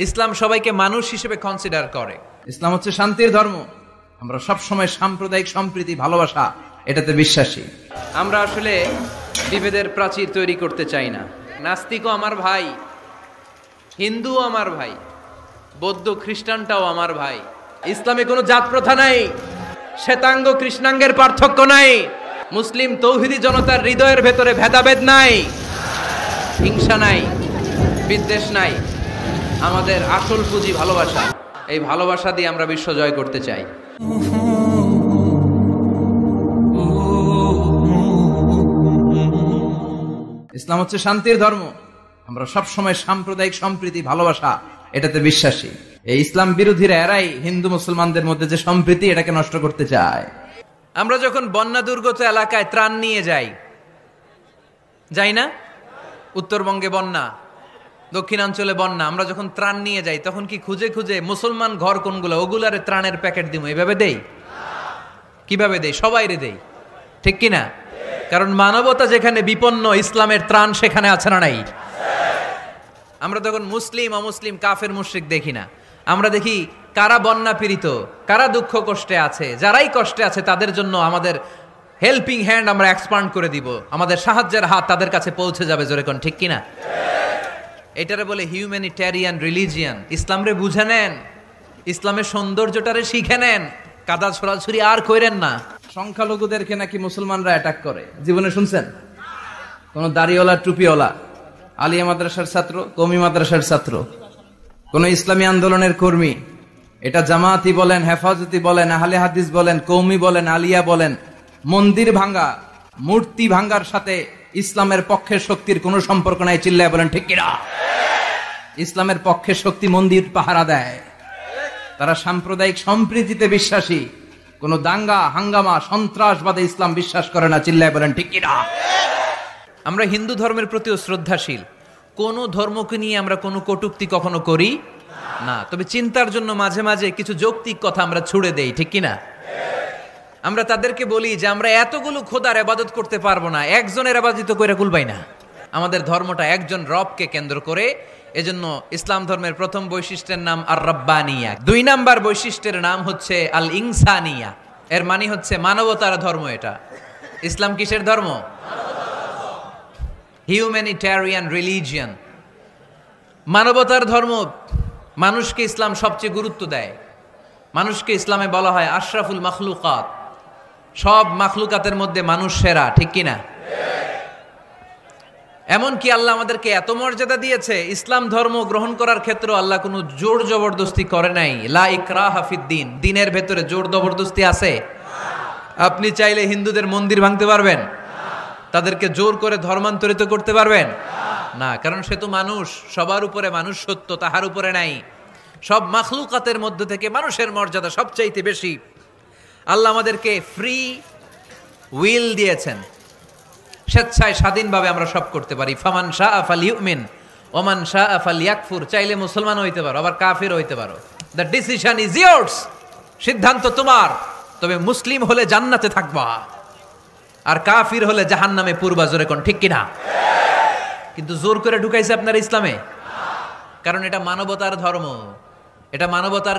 ইসলাম সবাইকে মানুষ হিসেবে কনসিডার করে। ইসলাম হচ্ছে শান্তির ধর্ম। আমরা সব সময় সাম্প্রদায়িক সম্প্রীতি, ভালোবাসা এটাতে বিশ্বাসী। আমরা আসলে বিভেদের প্রাচীর তৈরি করতে চাই না। নাস্তিকও আমার ভাই, হিন্দুও আমার ভাই, বৌদ্ধ খ্রিস্টানটাও আমার ভাই। ইসলামে কোনো জাত প্রথা নাই, শ্বেতাঙ্গ কৃষ্ণাঙ্গের পার্থক্য নাই, মুসলিম তৌহিদি জনতার হৃদয়ের ভেতরে ভেদাভেদ নাই, হিংসা নাই, বিদ্বেষ নাই। আমাদের আসল পুঁজি ভালোবাসা। এই ভালোবাসা দিয়ে আমরা বিশ্ব জয় করতে চাই। ইসলাম হচ্ছে শান্তির ধর্ম। আমরা সব সময় সাম্প্রদায়িক সম্প্রীতি, ভালোবাসা এটাতে বিশ্বাসী। এই ইসলাম বিরোধীরা এরাই হিন্দু মুসলমানদের মধ্যে যে সম্প্রীতি এটাকে নষ্ট করতে চায়। আমরা যখন বন্যা দুর্গত এলাকায় ত্রাণ নিয়ে যাই না? উত্তরবঙ্গে বন্যা, দক্ষিণাঞ্চলে বন্যা, আমরা যখন ত্রাণ নিয়ে যাই তখন কি খুঁজে খুঁজে মুসলমান ঘর কোনগুলো ওগুলারে ত্রাণের প্যাকেট দিব এভাবে দেই? কিভাবে দেই? সবাইরে দেই, ঠিক কিনা? কারণ মানবতা যেখানে বিপন্ন, ইসলামের ত্রাণ সেখানে আছে না নাই? আমরা তখন মুসলিম অমুসলিম কাফের মুশরিক দেখি না। আমরা দেখি কারা বন্যা পীড়িত, কারা দুঃখ কষ্টে আছে। যারাই কষ্টে আছে তাদের জন্য আমাদের হেল্পিং হ্যান্ড আমরা এক্সপান্ড করে দিব, আমাদের সাহায্যের হাত তাদের কাছে পৌঁছে যাবে। জোরে কোন ঠিক কিনা? এটারে বলে হিউম্যানিটেরিয়ান রিলিজিয়ান। ইসলামরে বুঝে নেন, ইসলামের সৌন্দর্যটারে শিখে নেন, কাদা ছড়াছড়ি আর কইরেন না। সংখ্যালঘুদেরকে নাকি মুসলমানরা অ্যাটাক করে, জীবনে শুনছেন? কোন দাড়িওয়ালা টুপিওয়ালা, আলিয়া মাদ্রাসার ছাত্র, কওমি মাদ্রাসার ছাত্র, কোন ইসলামী আন্দোলনের কর্মী, এটা জামাতি বলেন, হেফাজতি বলেন, আহলে হাদিস বলেন, কওমি বলেন, আলিয়া বলেন, মন্দির ভাঙ্গা, মূর্তি ভাঙ্গার সাথে ইসলামের পক্ষের শক্তির কোন সম্পর্ক নাই। চিল্লায় বলেন ঠিক কিনা? ইসলামের পক্ষের শক্তি মন্দির পাহারা দেয়। তারা সাম্প্রদায়িক সম্প্রীতিতে বিশ্বাসী, কোন দাঙ্গা হাঙ্গামা সন্ত্রাসবাদে ইসলাম বিশ্বাস করে না। চিল্লায় বলেন ঠিক কিনা? আমরা হিন্দু ধর্মের প্রতিও শ্রদ্ধাশীল। কোন ধর্মকে নিয়ে আমরা কোনো কটূক্তি কখনো করি না। তবে চিন্তার জন্য মাঝে মাঝে কিছু যৌক্তিক কথা আমরা ছুড়ে দেই, ঠিক কিনা? আমরা তাদেরকে বলি যে আমরা এতগুলো খোদার ইবাদত করতে পারবো না, একজনের ইবাদত করে কুলবাই না। আমাদের ধর্মটা একজন রবকে কেন্দ্র করে। এজন্য ইসলাম ধর্মের প্রথম বৈশিষ্ট্যের নাম আর রাব্বানিয়া। 2 নাম্বার বৈশিষ্ট্যের নাম হচ্ছে আল ইনসানিয়া। এর মানে হচ্ছে মানবতার ধর্ম। এটা ইসলাম কিসের ধর্ম? হিউম্যানিটেরিয়ান রিলিজিয়ান, মানবতার ধর্ম। মানুষকে ইসলাম সবচেয়ে গুরুত্ব দেয়। মানুষকে ইসলামে বলা হয় আশরাফুল মাখলুকাত। সব মাখলুকাতের মধ্যে মানুষ সেরা, ঠিক কিনা? এমনকি আল্লাহ আমাদেরকে এত মর্যাদা দিয়েছে, ইসলাম ধর্ম গ্রহণ করার ক্ষেত্রে আল্লাহ কোনো জোর জবরদস্তি করে নাই। লা ইকরাহা ফিদ্দিন। দিনের ভেতরে জোর জবরদস্তি আছে? আপনি চাইলে হিন্দুদের মন্দির ভাঙতে পারবেন? তাদেরকে জোর করে ধর্মান্তরিত করতে পারবেন না? কারণ সে তো মানুষ, সবার উপরে মানুষ সত্য, তাহার উপরে নাই। সব মাখলুকাতের মধ্যে থেকে মানুষের মর্যাদা সবচাইতে বেশি। আল্লাহ আমাদেরকে ফ্রি উইল দিয়েছেন, স্বেচ্ছায় স্বাধীনভাবে আমরা সব করতে পারি। ফামান শাআ ফালইউমিন ওমান শাআ ফালইয়াকফুর। চাইলে মুসলমান হইতে পারো, আবার কাফির হইতে পারো। The decision is years. সিদ্ধান্ত তোমার। তবে মুসলিম হলে জান্নাতে থাকবা, আর কাফির হলে জাহান্নামে পূর্বা। জোরে কোন ঠিক কিনা? কিন্তু জোর করে ঢুকাইছে আপনার ইসলামে, কারণ এটা মানবতার ধর্ম, এটা মানবতার